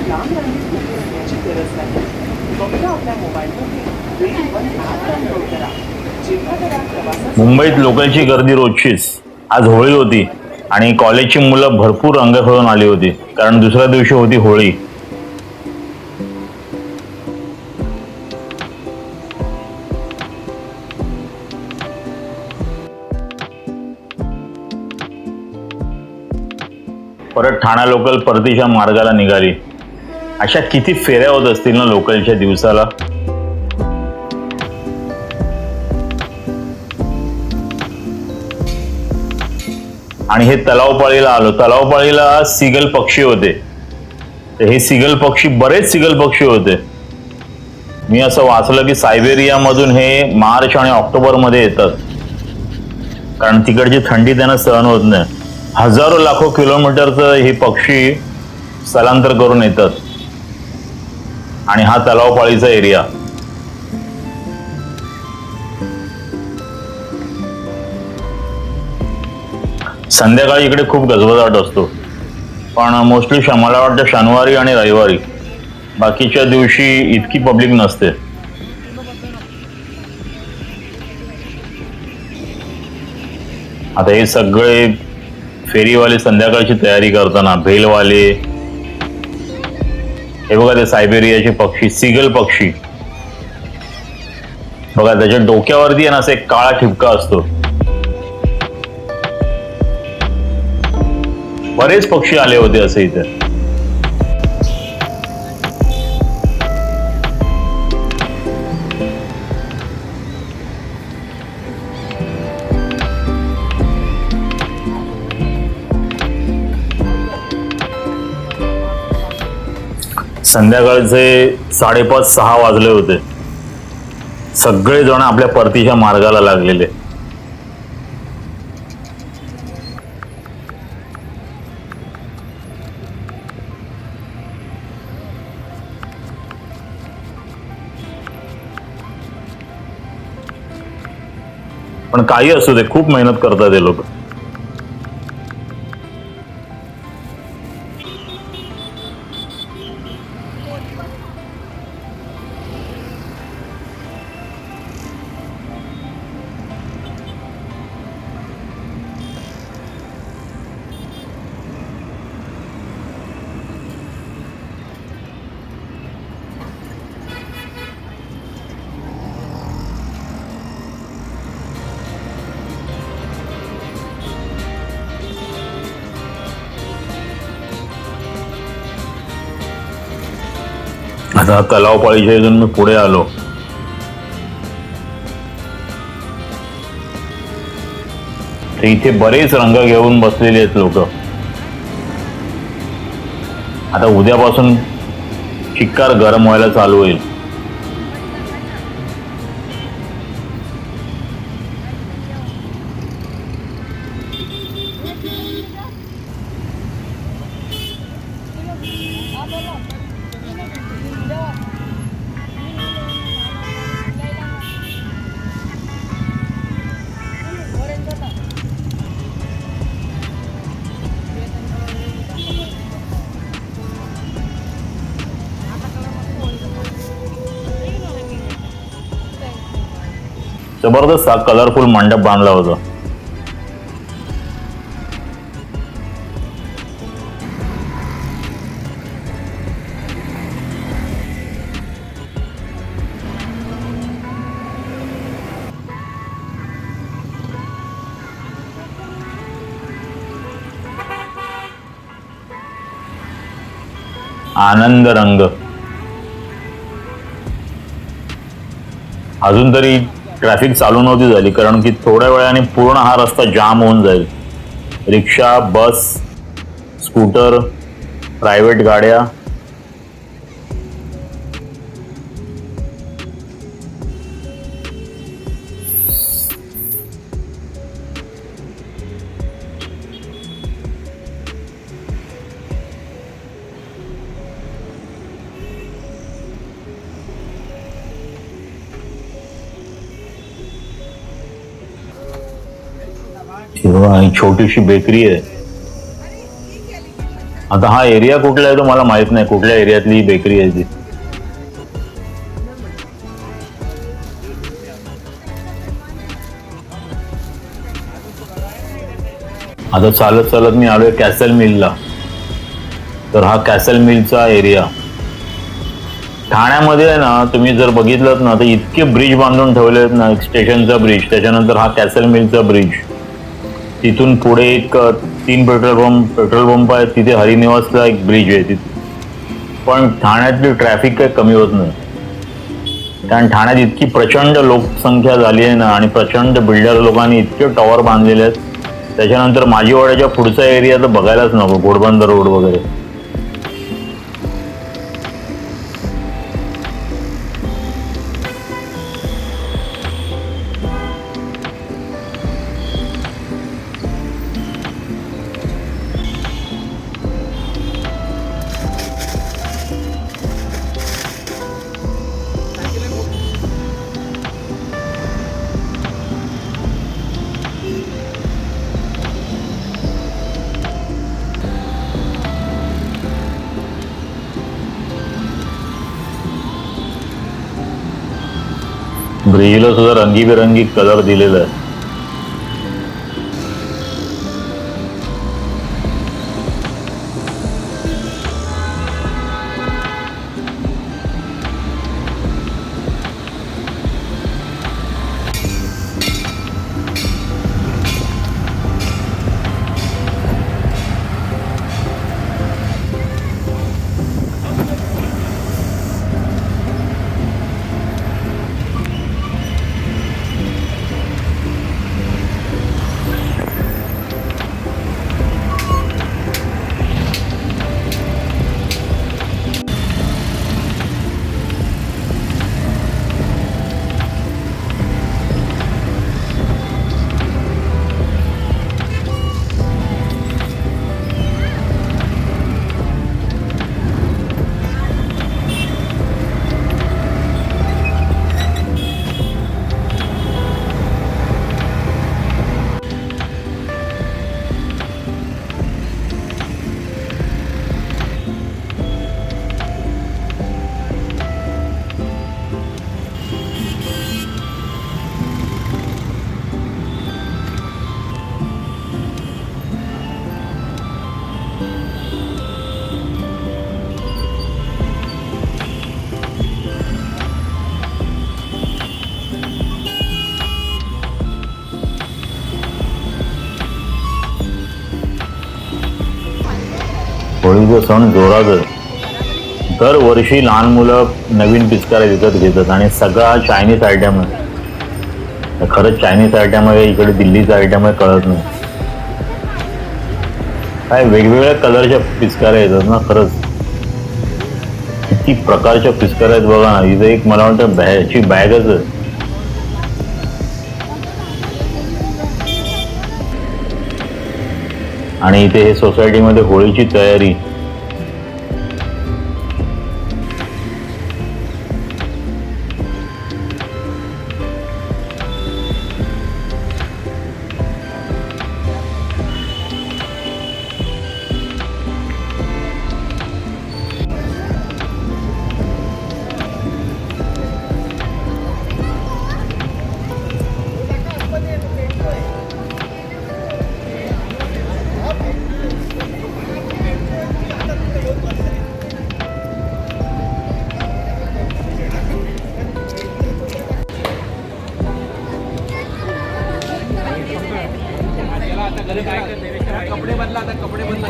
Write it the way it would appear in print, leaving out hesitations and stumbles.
लांब रांगेत उभे राहण्याची गरज नाही. फक्त आपल्या मोबाईलमध्ये रेल वन ॲप डाउनलोड करा. जेव्हा दरात प्रवासाचा मुंबईत लोकलची गर्दी रोजचीच. आज होळी होती आणि कॉलेजची मुलं भरपूर रंग खेळून आली होती, कारण दुसऱ्या दिवशी होती होळी. परत ठाणा लोकल परतीच्या मार्गाला निघाली. अशा किती फेऱ्या होत असतील ना लोकलच्या दिवसाला. आणि हे तलावपाळीला आलो. तलावपाळीला सिगल पक्षी होते. हे सिगल पक्षी, बरेच सिगल पक्षी होते. मी असं वाचलं की सायबेरियामधून हे मार्च आणि ऑक्टोबर मध्ये येतात, कारण तिकडची थंडी त्यांना सहन होत नाही. हजारो लाखो किलोमीटरचं हे पक्षी स्थलांतर करून येतात. आणि हा तलावपाळीचा एरिया. संध्याकाळी इकडे खूप गजबजाट असतो, पण मोस्टली मला वाटतं शनिवारी आणि रविवारी. बाकीच्या दिवशी इतकी पब्लिक नसते. आता हे सगळे फेरीवाले संध्याकाळची तयारी करताना, भेलवाले, हे बघा ते सायबेरियाचे पक्षी, सिगल पक्षी बघा, त्याच्या डोक्यावरती आहे ना असं एक काळा ठिपका असतो. बरेच पक्षी आले होते असे इथे. संध्याकाळचे 5:30-6 वाजले होते. सगळेजण आपल्या परतीच्या मार्गाला लागलेले. पण काही असू दे, खूप मेहनत करतात हे लोक. आता तलावपाळीच्या इथून मी पुढे आलो. तर इथे बरेच रंग घेऊन बसलेले आहेत लोक. आता उद्यापासून चिक्कार गरम व्हायला चालू होईल. जबरदस्त कलरफुल मंडप बांधला होता. आनंद रंग. अजून तरी ट्रॅफिक चालू नव्हती झाली, कारण की थोड्या वेळाने पूर्ण हा रस्ता जाम होऊन जाईल. रिक्षा, बस, स्कूटर, प्रायव्हेट गाड्या. छोटीशी बेकरी आहे. आता हा एरिया कुठला आहे तो मला माहित नाही, कुठल्या एरियातली ही बेकरी आहे ती. आता चालत चालत मी आलोय कॅसल मिलला. तर हा कॅसल मिलचा एरिया ठाण्यामध्ये आहे ना. तुम्ही जर बघितलं ना तर इतके ब्रिज बांधून ठेवले आहेत ना. स्टेशनचा ब्रिज, त्याच्यानंतर हा कॅसल मिलचा ब्रिज, तिथून पुढे एक 3 पेट्रोल पंप आहेत. तिथे हरिनिवासला एक ब्रिज आहे. पण ठाण्यातली ट्रॅफिक काही कमी होत नाही, कारण ठाण्यात इतकी प्रचंड लोकसंख्या झाली आहे ना आणि प्रचंड बिल्डर लोकांनी इतके टॉवर बांधलेले आहेत. त्याच्यानंतर माजीवाड्याच्या पुढचा एरिया तर बघायलाच नको, घोडबंदर रोड वगैरे. ब्रिजला सुद्धा रंगीबेरंगी कलर दिलेला आहे. होळीचा सण जोरात आहे. दरवर्षी लहान मुलं नवीन पिचकाऱ्या विकत घेतात आणि सगळा चायनीज आयटम आहे. खरंच चायनीज आयटम आहे, इकडे दिल्लीचा आयटम आहे कळत नाही. काय वेगवेगळ्या कलरच्या पिचकाऱ्या येतात ना. खरंच किती प्रकारच्या पिचकाऱ्या आहेत बघा ना. इथे एक मला वाटतं ह्याची बॅगच आहे. आणि इथे हे सोसायटीमध्ये होळीची तयारी. कपडे बदला, कपडे बदला.